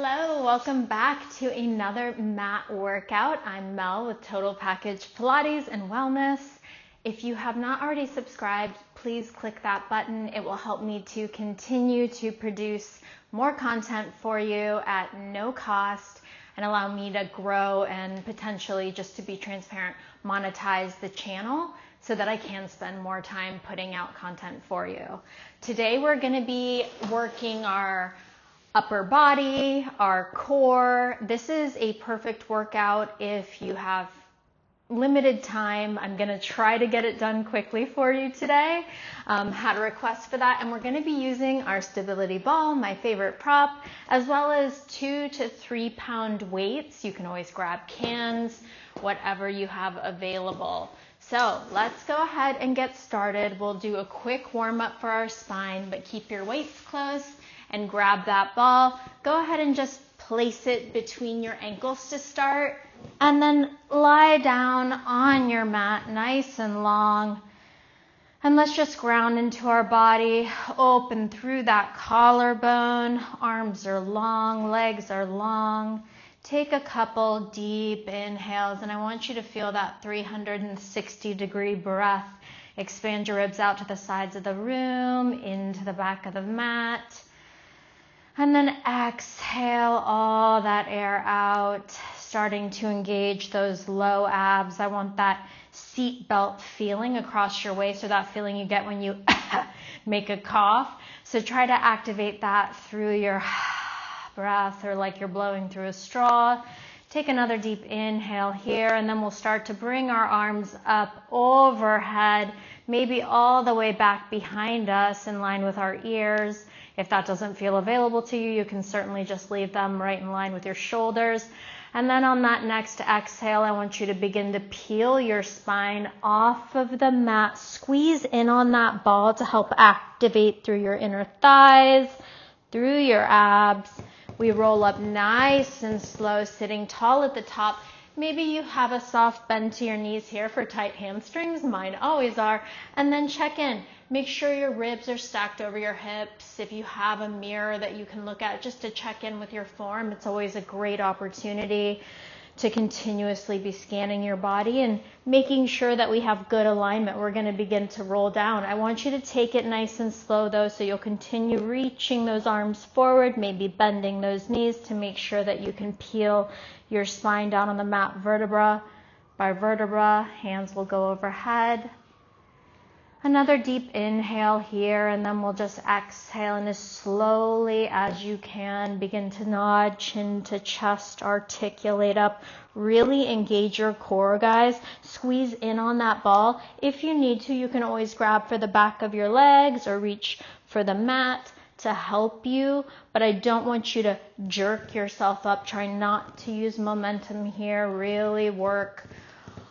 Hello, welcome back to another mat workout. I'm Mel with Total Package Pilates and Wellness. If you have not already subscribed, please click that button. It will help me to continue to produce more content for you at no cost and allow me to grow and potentially, just to be transparent, monetize the channel so that I can spend more time putting out content for you. Today we're going to be working our upper body, our core. This is a perfect workout if you have limited time. I'm going to try to get it done quickly for you today. Had a request for that, and we're going to be using our stability ball, my favorite prop, as well as 2 to 3 pound weights. You can always grab cans, whatever you have available. So let's go ahead and get started. We'll do a quick warm up for our spine, but keep your weights close and grab that ball. Go ahead and just place it between your ankles to start, and then lie down on your mat nice and long. And let's just ground into our body, open through that collarbone. Arms are long, legs are long. Take a couple deep inhales, and I want you to feel that 360-degree breath. Expand your ribs out to the sides of the room, into the back of the mat. And then exhale all that air out, starting to engage those low abs. I want that seat belt feeling across your waist, or that feeling you get when you make a cough. So try to activate that through your breath, or like you're blowing through a straw. Take another deep inhale here, and then we'll start to bring our arms up overhead, maybe all the way back behind us in line with our ears. If that doesn't feel available to you, you can certainly just leave them right in line with your shoulders. And then on that next exhale, I want you to begin to peel your spine off of the mat. Squeeze in on that ball to help activate through your inner thighs, through your abs. We roll up nice and slow, sitting tall at the top. Maybe you have a soft bend to your knees here for tight hamstrings. Mine always are. And then check in. Make sure your ribs are stacked over your hips. If you have a mirror that you can look at just to check in with your form, it's always a great opportunity to continuously be scanning your body and making sure that we have good alignment. We're going to begin to roll down. I want you to take it nice and slow though, so you'll continue reaching those arms forward, maybe bending those knees to make sure that you can peel your spine down on the mat vertebra by vertebra. Hands will go overhead. Another deep inhale here, and then we'll just exhale, and as slowly as you can, begin to nod, chin to chest, articulate up. Really engage your core, guys. Squeeze in on that ball. If you need to, you can always grab for the back of your legs or reach for the mat to help you, but I don't want you to jerk yourself up. Try not to use momentum here. Really work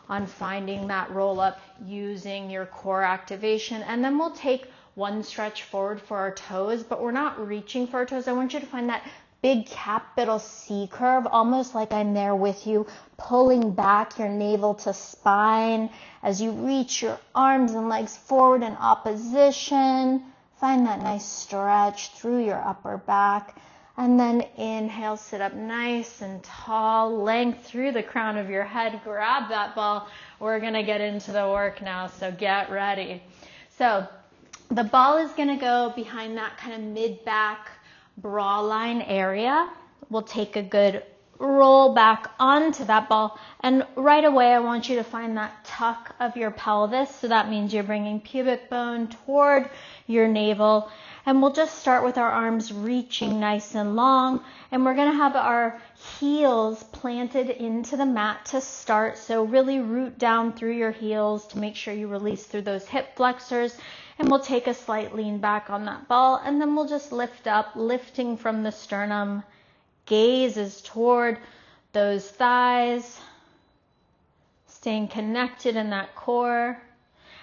on finding that roll up using your core activation. And then we'll take one stretch forward for our toes, but we're not reaching for our toes. I want you to find that big capital C curve, almost like I'm there with you, pulling back your navel to spine as you reach your arms and legs forward in opposition. Find that nice stretch through your upper back. And then inhale, sit up nice and tall, length through the crown of your head. Grab that ball. We're going to get into the work now, so get ready. So the ball is going to go behind that kind of mid-back bra line area. We'll take a good roll back onto that ball. And right away, I want you to find that tuck of your pelvis. So that means you're bringing pubic bone toward your navel. And we'll just start with our arms reaching nice and long. And we're going to have our heels planted into the mat to start. So really root down through your heels to make sure you release through those hip flexors. And we'll take a slight lean back on that ball. And then we'll just lift up, lifting from the sternum. Gaze is toward those thighs. Staying connected in that core.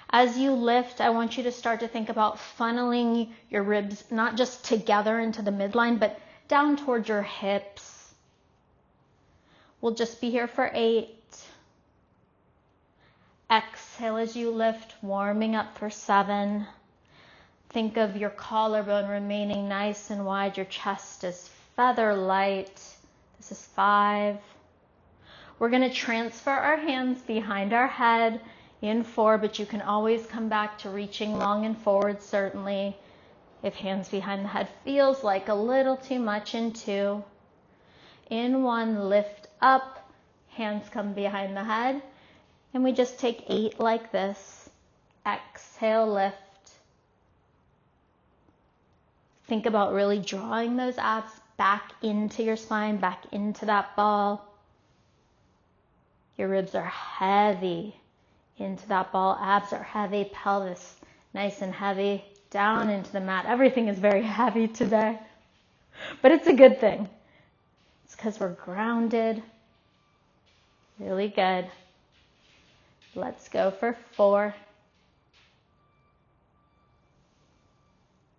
As you lift, I want you to start to think about funneling your ribs, not just together into the midline, but down towards your hips. We'll just be here for 8. Exhale as you lift, warming up for 7. Think of your collarbone remaining nice and wide. Your chest is feather light. This is 5. We're going to transfer our hands behind our head in 4, but you can always come back to reaching long and forward, certainly. If hands behind the head feels like a little too much, in 2. In 1, lift up, hands come behind the head, and we just take 8 like this. Exhale, lift. Think about really drawing those abs back into your spine, back into that ball. Your ribs are heavy into that ball. Abs are heavy, pelvis nice and heavy, down into the mat. Everything is very heavy today, but it's a good thing. It's because we're grounded. Really good. Let's go for 4,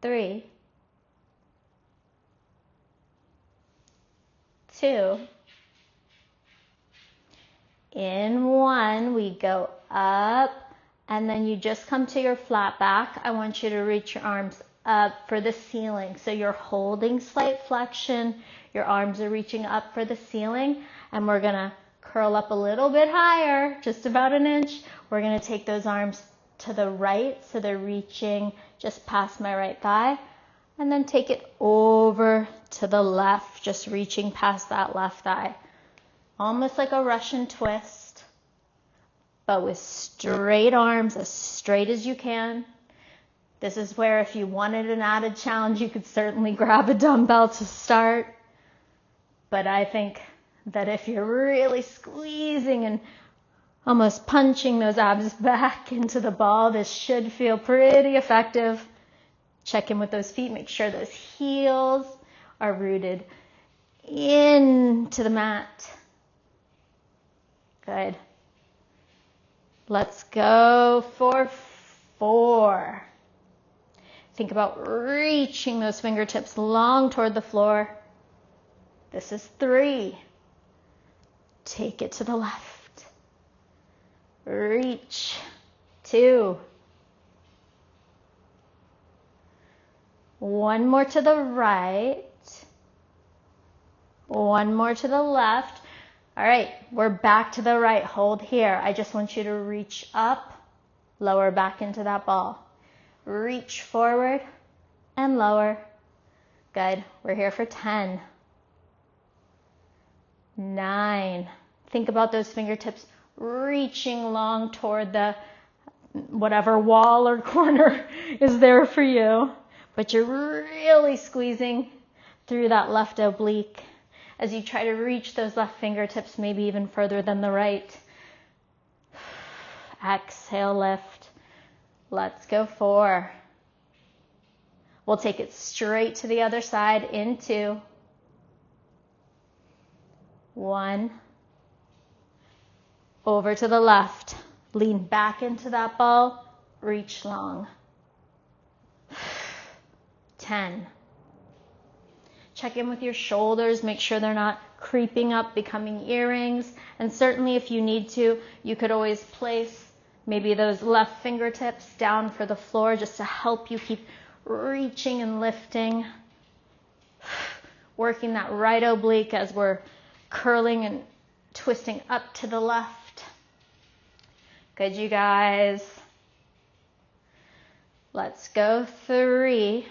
3, 2. In 1, we go up, and then you just come to your flat back. I want you to reach your arms up for the ceiling. So you're holding slight flexion. Your arms are reaching up for the ceiling, and we're going to curl up a little bit higher, just about an inch. We're going to take those arms to the right, so they're reaching just past my right thigh, and then take it over to the left, just reaching past that left thigh. Almost like a Russian twist, but with straight arms, as straight as you can. This is where if you wanted an added challenge, you could certainly grab a dumbbell to start. But I think that if you're really squeezing and almost punching those abs back into the ball, this should feel pretty effective. Check in with those feet. Make sure those heels are rooted into the mat. Good. Let's go for 4. Think about reaching those fingertips long toward the floor. This is 3. Take it to the left. Reach. 2. 1 more to the right. 1 more to the left. All right, we're back to the right. Hold here. I just want you to reach up, lower back into that ball. Reach forward and lower. Good. We're here for 10. 9. Think about those fingertips reaching long toward the whatever wall or corner is there for you, but you're really squeezing through that left oblique as you try to reach those left fingertips, maybe even further than the right. Exhale, lift. Let's go 4. We'll take it straight to the other side in 2. 1. Over to the left. Lean back into that ball. Reach long. 10. Check in with your shoulders. Make sure they're not creeping up, becoming earrings. And certainly if you need to, you could always place maybe those left fingertips down for the floor just to help you keep reaching and lifting. Working that right oblique as we're curling and twisting up to the left. Good, you guys. Let's go 3.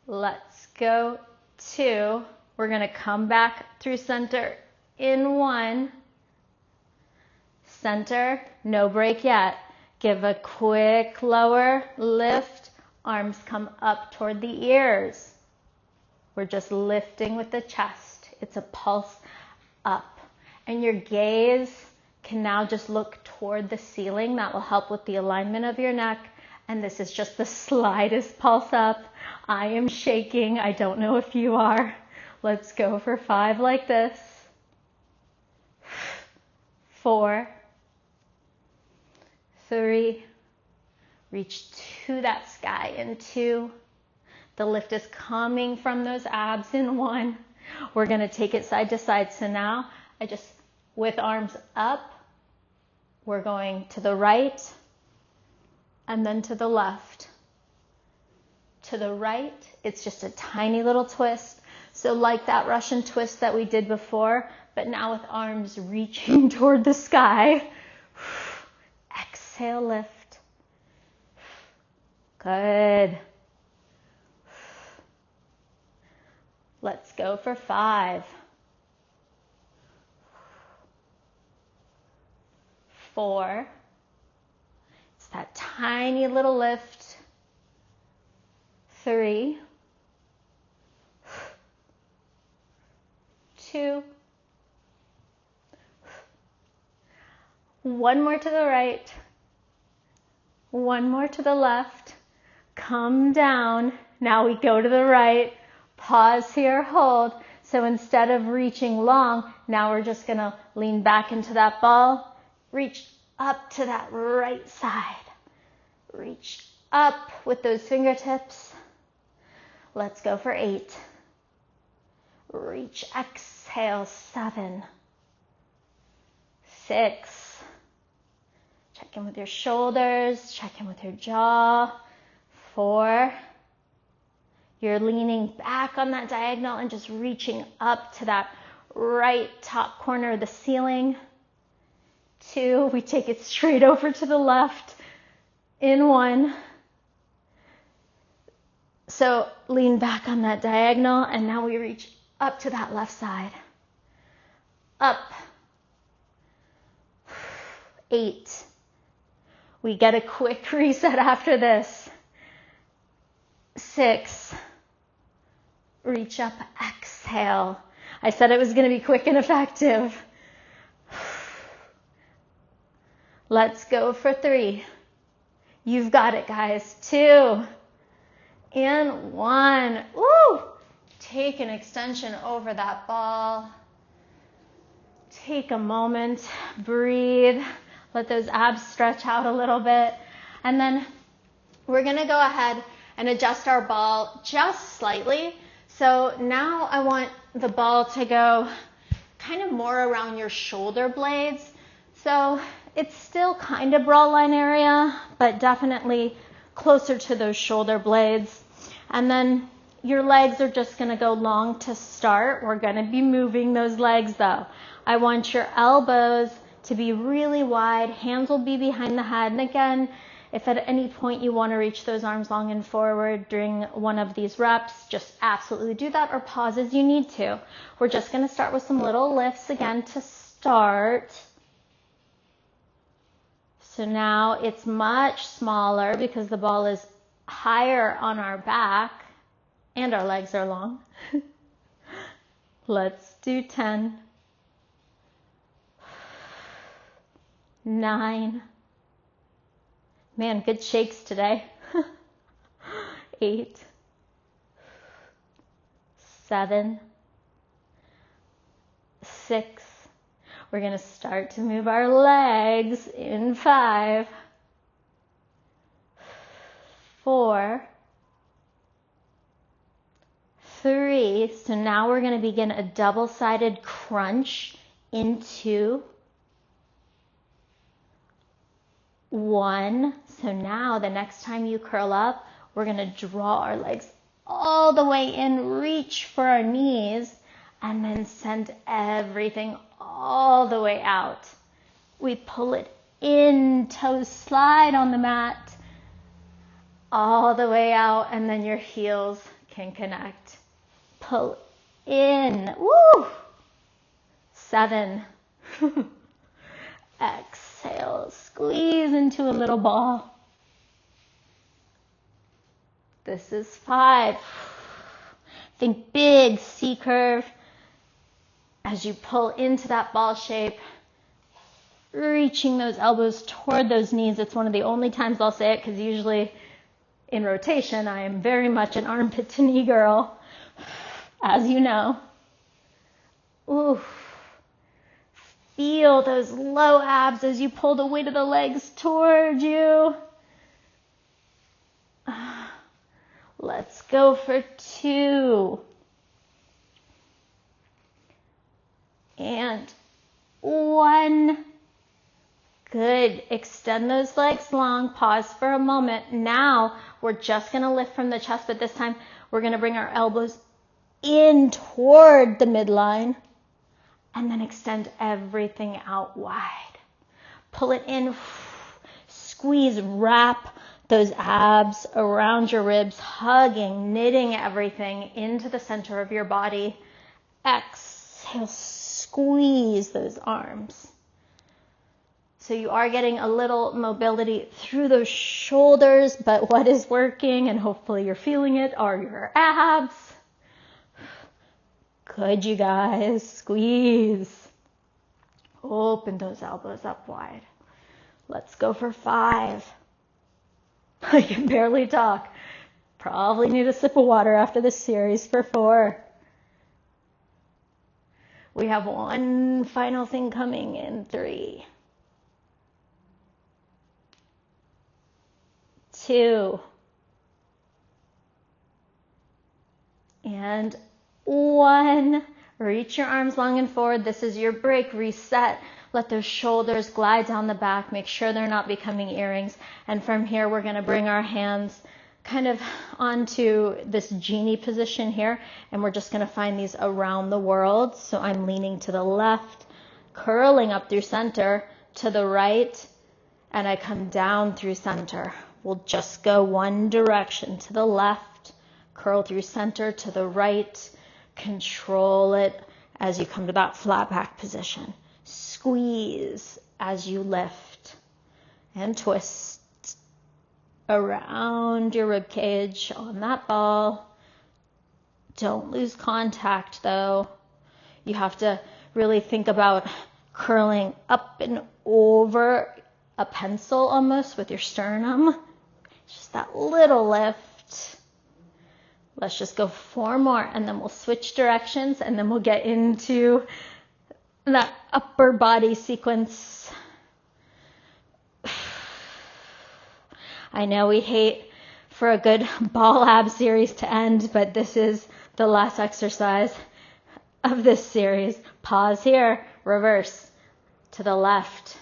Let's go 2. We're going to come back through center in 1. Center, no break yet. Give a quick lower lift. Arms come up toward the ears. We're just lifting with the chest. It's a pulse up. And your gaze can now just look toward the ceiling. That will help with the alignment of your neck. And this is just the slightest pulse up. I am shaking. I don't know if you are. Let's go for 5 like this. 4. 3. Reach to that sky in 2. The lift is coming from those abs in 1. We're going to take it side to side. So now I just, with arms up, we're going to the right and then to the left. To the right, it's just a tiny little twist. So like that Russian twist that we did before, but now with arms reaching toward the sky. Exhale, lift. Good. Let's go for 5. 4. It's that tiny little lift. 3. 2. 1 more to the right. 1 more to the left. Come down. Now we go to the right. Pause here, hold. So instead of reaching long, now we're just gonna lean back into that ball. Reach up to that right side. Reach up with those fingertips. Let's go for 8. Reach, exhale, 7. 6. Check in with your shoulders, check in with your jaw. 4. You're leaning back on that diagonal and just reaching up to that right top corner of the ceiling. 2, we take it straight over to the left in 1. So lean back on that diagonal, and now we reach up to that left side. Up. 8. We get a quick reset after this. 6. Reach up, exhale. I said it was going to be quick and effective. Let's go for 3. You've got it, guys. 2 and 1. Woo! Take an extension over that ball. Take a moment, breathe. Let those abs stretch out a little bit. And then we're going to go ahead and adjust our ball just slightly. So now I want the ball to go kind of more around your shoulder blades. So it's still kind of bra line area, but definitely closer to those shoulder blades. And then your legs are just going to go long to start. We're going to be moving those legs though. I want your elbows to be really wide. Hands will be behind the head. And again, if at any point you want to reach those arms long and forward during one of these reps, just absolutely do that, or pause as you need to. We're just going to start with some little lifts again to start. So now it's much smaller because the ball is higher on our back and our legs are long. Let's do 10. 9. Man, good shakes today. 8. 7. 6. We're going to start to move our legs in 5. 4. 3. So now we're going to begin a double-sided crunch into 1. So now the next time you curl up, we're going to draw our legs all the way in, reach for our knees, and then send everything all the way out. We pull it in, toes slide on the mat, all the way out, and then your heels can connect. Pull in. Woo! 7. Exhale, squeeze into a little ball. This is 5. Think big C curve as you pull into that ball shape, reaching those elbows toward those knees. It's one of the only times I'll say it because usually in rotation I am very much an armpit to knee girl, as you know. Ooh. Feel those low abs as you pull the weight of the legs toward you. Let's go for 2. And 1. Good. Extend those legs long. Pause for a moment. Now we're just going to lift from the chest, but this time we're going to bring our elbows in toward the midline, and then extend everything out wide. Pull it in, squeeze, wrap those abs around your ribs, hugging, knitting everything into the center of your body. Exhale, squeeze those arms. So you are getting a little mobility through those shoulders, but what is working, and hopefully you're feeling it, are your abs. Good, you guys. Squeeze. Open those elbows up wide. Let's go for 5. I can barely talk. Probably need a sip of water after this series for 4. We have one final thing coming in 3, 2, and 1. Reach your arms long and forward. This is your break. Reset. Let those shoulders glide down the back. Make sure they're not becoming earrings. And from here, we're going to bring our hands kind of onto this genie position here. And we're just going to find these around the world. So I'm leaning to the left, curling up through center, to the right, and I come down through center. We'll just go one direction, to the left, curl through center, to the right. Control it as you come to that flat back position. Squeeze as you lift and twist around your rib cage on that ball. Don't lose contact though. You have to really think about curling up and over a pencil almost with your sternum. Just that little lift. Let's just go 4 more, and then we'll switch directions, and then we'll get into that upper body sequence. I know we hate for a good ball ab series to end, but this is the last exercise of this series. Pause here, reverse to the left,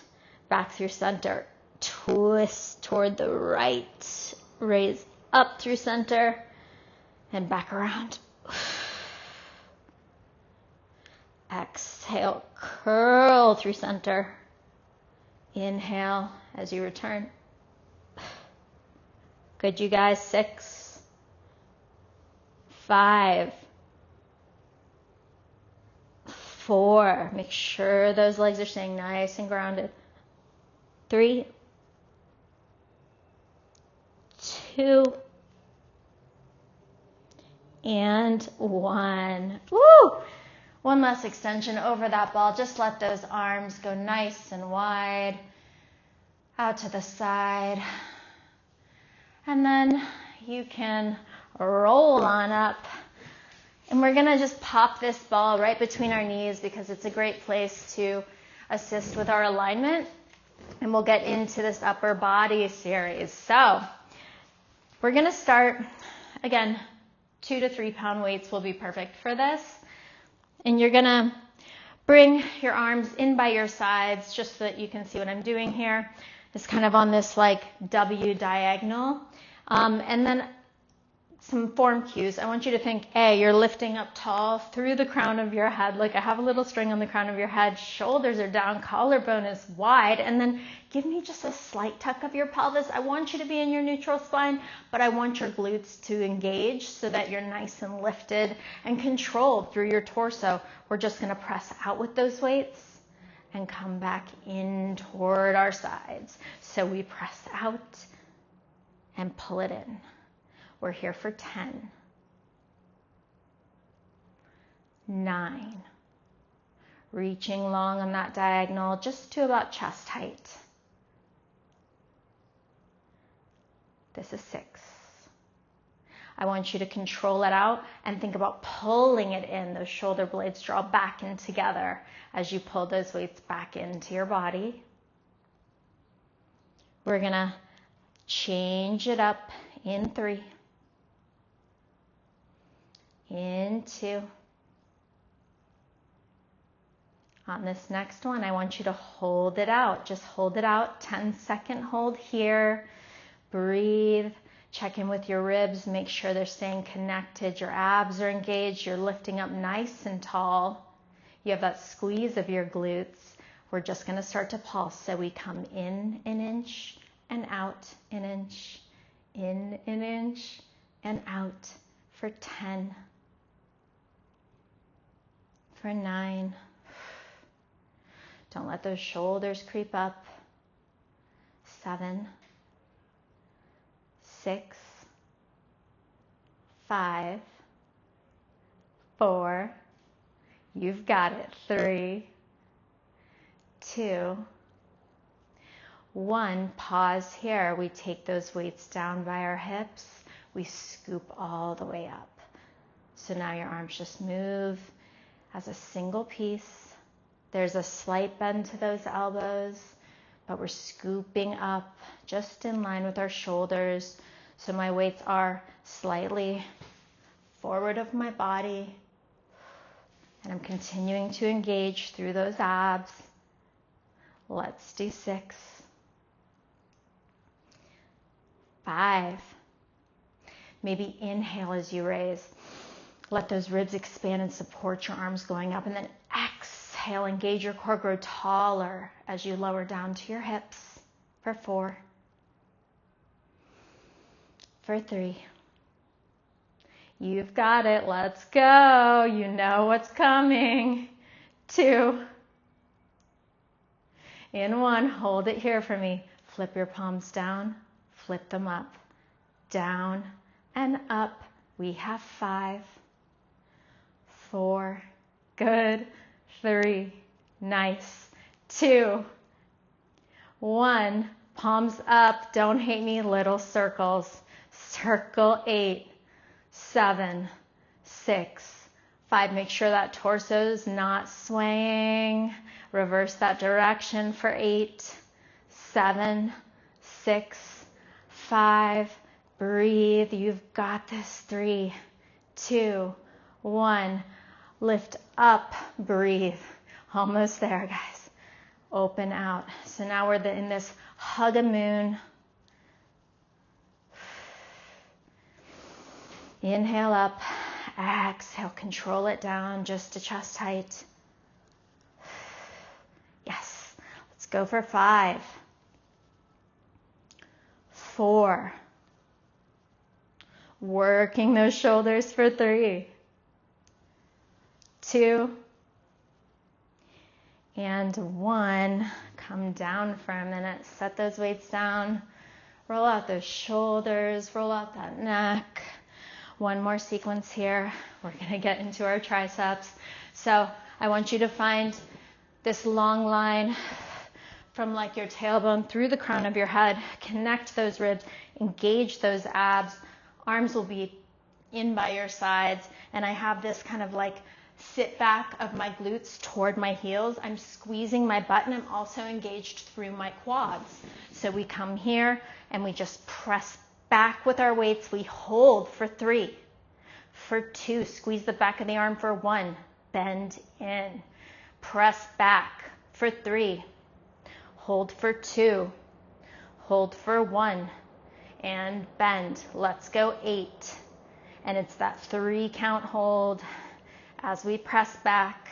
back through center, twist toward the right, raise up through center, and back around. Exhale, curl through center. Inhale as you return. Good, you guys. 6, 5, 4. Make sure those legs are staying nice and grounded. 3, 2, and 1. Woo! One last extension over that ball. Just let those arms go nice and wide out to the side. And then you can roll on up. And we're going to just pop this ball right between our knees because it's a great place to assist with our alignment. And we'll get into this upper body series. So we're going to start, again, 2 to 3 pound weights will be perfect for this. And you're going to bring your arms in by your sides just so that you can see what I'm doing here. It's kind of on this like W diagonal. And then some form cues. I want you to think, A, you're lifting up tall through the crown of your head. Like I have a little string on the crown of your head. Shoulders are down. Collarbone is wide. And then give me just a slight tuck of your pelvis. I want you to be in your neutral spine, but I want your glutes to engage so that you're nice and lifted and controlled through your torso. We're just going to press out with those weights and come back in toward our sides. So we press out and pull it in. We're here for 10, 9, reaching long on that diagonal just to about chest height. This is 6. I want you to control it out and think about pulling it in. Those shoulder blades draw back in together as you pull those weights back into your body. We're gonna change it up in 3. In 2. On this next one, I want you to hold it out. Just hold it out. 10-second hold here. Breathe. Check in with your ribs, make sure they're staying connected. Your abs are engaged, you're lifting up nice and tall. You have that squeeze of your glutes. We're just gonna start to pulse. So we come in an inch and out an inch, in an inch and out for 10, for 9. Don't let those shoulders creep up. 7, 6, 5, 4, you've got it. 3, 2, 1. Pause here. We take those weights down by our hips. We scoop all the way up. So now your arms just move as a single piece. There's a slight bend to those elbows, but we're scooping up just in line with our shoulders. So my weights are slightly forward of my body, and I'm continuing to engage through those abs. Let's do 6, 5. Maybe inhale as you raise. Let those ribs expand and support your arms going up, and then exhale, engage your core, grow taller as you lower down to your hips for 4, for 3. You've got it. Let's go. You know what's coming. 2. In 1. Hold it here for me. Flip your palms down. Flip them up. Down and up. We have 5, 4. Good. 3. Nice. 2, 1. Palms up. Don't hate me. Little circles. Circle 8, 7, 6, 5. Make sure that torso's not swaying. Reverse that direction for 8, 7, 6, 5. Breathe. You've got this. 3, 2, 1. Lift up. Breathe. Almost there, guys. Open out. So now we're in this hug a moon. Inhale up, exhale, control it down just to chest height. Yes, let's go for 5, 4, working those shoulders for 3, 2, and 1. Come down for a minute, set those weights down, roll out those shoulders, roll out that neck. One more sequence here. We're going to get into our triceps. So I want you to find this long line from like your tailbone through the crown of your head. Connect those ribs, engage those abs. Arms will be in by your sides. And I have this kind of like sit back of my glutes toward my heels. I'm squeezing my butt and I'm also engaged through my quads. So we come here and we just press back with our weights. We hold for 3, for 2. Squeeze the back of the arm for 1. Bend in. Press back for 3. Hold for 2. Hold for 1. And bend. Let's go 8. And it's that 3 count hold as we press back,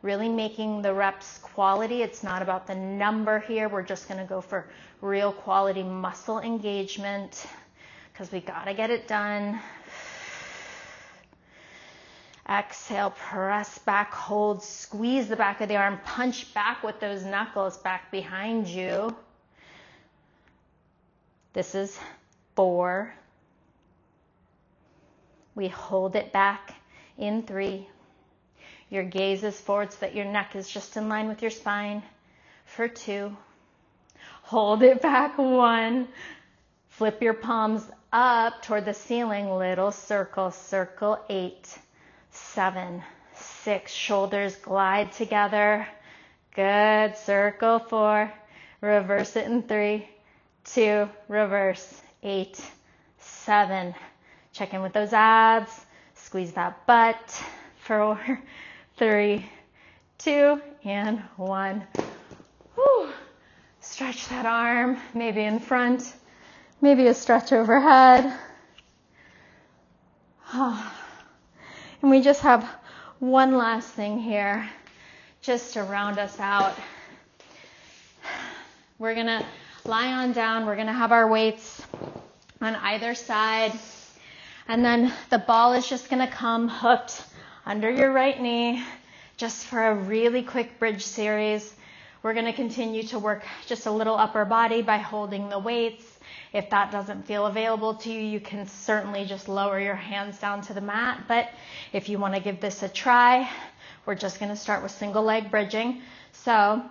really making the reps quality. It's not about the number here. We're just going to go for real quality muscle engagement, because we got to get it done. Exhale, press back, hold, squeeze the back of the arm, punch back with those knuckles back behind you. This is 4. We hold it back in 3. Your gaze is forward so that your neck is just in line with your spine for 2. Hold it back. 1. Flip your palms up toward the ceiling. Little circle. Circle 8, 7, 6. Shoulders glide together. Good. Circle 4. Reverse it in 3, 2. Reverse. 8, 7. Check in with those abs. Squeeze that butt. 4, 3, 2, and 1. Whew. Stretch that arm, maybe in front, Maybe a stretch overhead. And we just have one last thing here just to round us out. We're gonna lie on down. We're gonna have our weights on either side. And then the ball is just gonna come hooked under your right knee just for a really quick bridge series. We're gonna continue to work just a little upper body by holding the weights. If that doesn't feel available to you, you can certainly just lower your hands down to the mat. But if you wanna give this a try, we're just gonna start with single leg bridging. So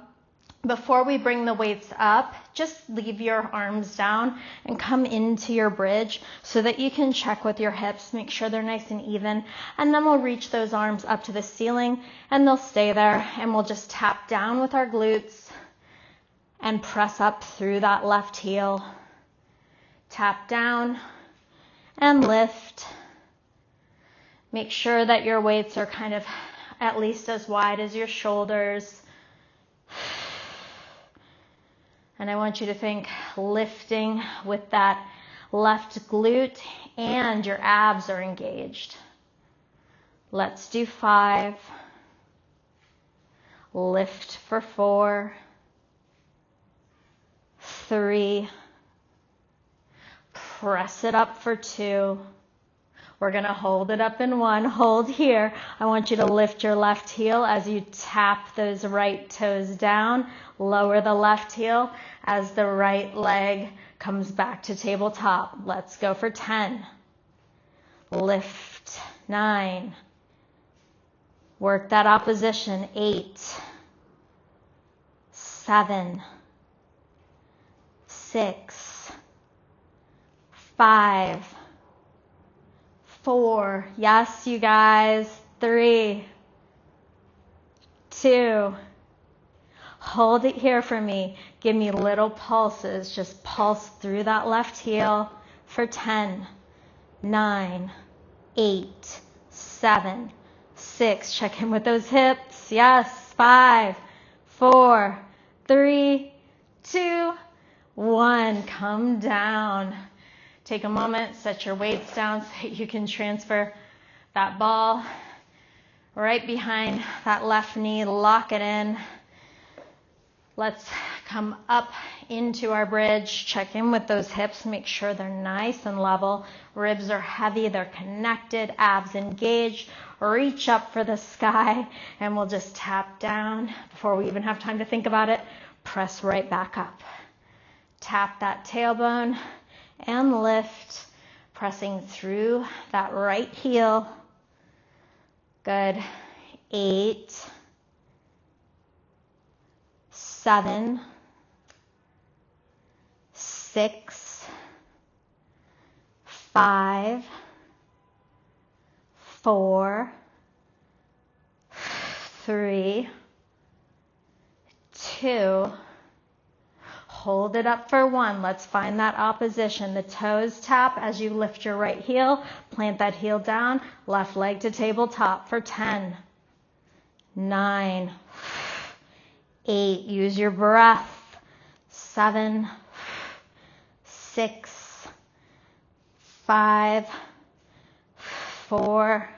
before we bring the weights up, just leave your arms down and come into your bridge so that you can check with your hips, make sure they're nice and even, and then we'll reach those arms up to the ceiling and they'll stay there, and we'll just tap down with our glutes and press up through that left heel. Tap down and lift. Make sure that your weights are kind of at least as wide as your shoulders. And I want you to think lifting with that left glute and your abs are engaged. Let's do 5. Lift for 4. 3. Press it up for 2. We're going to hold it up in 1. Hold here. I want you to lift your left heel as you tap those right toes down. Lower the left heel as the right leg comes back to tabletop. Let's go for 10. Lift. 9. Work that opposition. 8. 7. 6. 5. 4. Yes, you guys. 3. 2. Hold it here for me. Give me little pulses. Just pulse through that left heel for 10. 9. 8. 7. 6. Check in with those hips. Yes. 5. 4. 3. 2. 1. Come down. Take a moment, set your weights down so that you can transfer that ball right behind that left knee. Lock it in. Let's come up into our bridge. Check in with those hips. Make sure they're nice and level. Ribs are heavy. They're connected. Abs engaged. Reach up for the sky. And we'll just tap down before we even have time to think about it. Press right back up. Tap that tailbone and lift, pressing through that right heel. Good. 8, 7, 6, 5, 4, 3, 2. Hold it up for 1. Let's find that opposition. The toes tap as you lift your right heel. Plant that heel down. Left leg to tabletop for 10. 9. 8. Use your breath. 7. 6. 5. 4.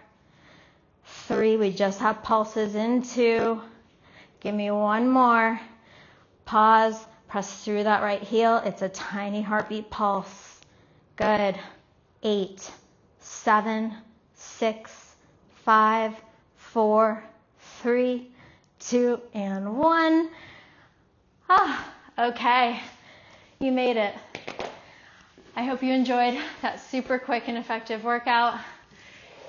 3. We just have pulses in 2. Give me one more. Pause. Press through that right heel. It's a tiny heartbeat pulse. Good. 8, 7, 6, 5, 4, 3, 2, and 1. Okay. You made it. I hope you enjoyed that super quick and effective workout.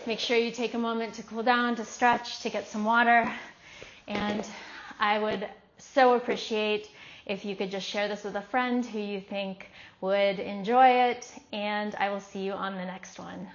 Make sure you take a moment to cool down, to stretch, to get some water. And I would so appreciate if you could just share this with a friend who you think would enjoy it, and I will see you on the next one.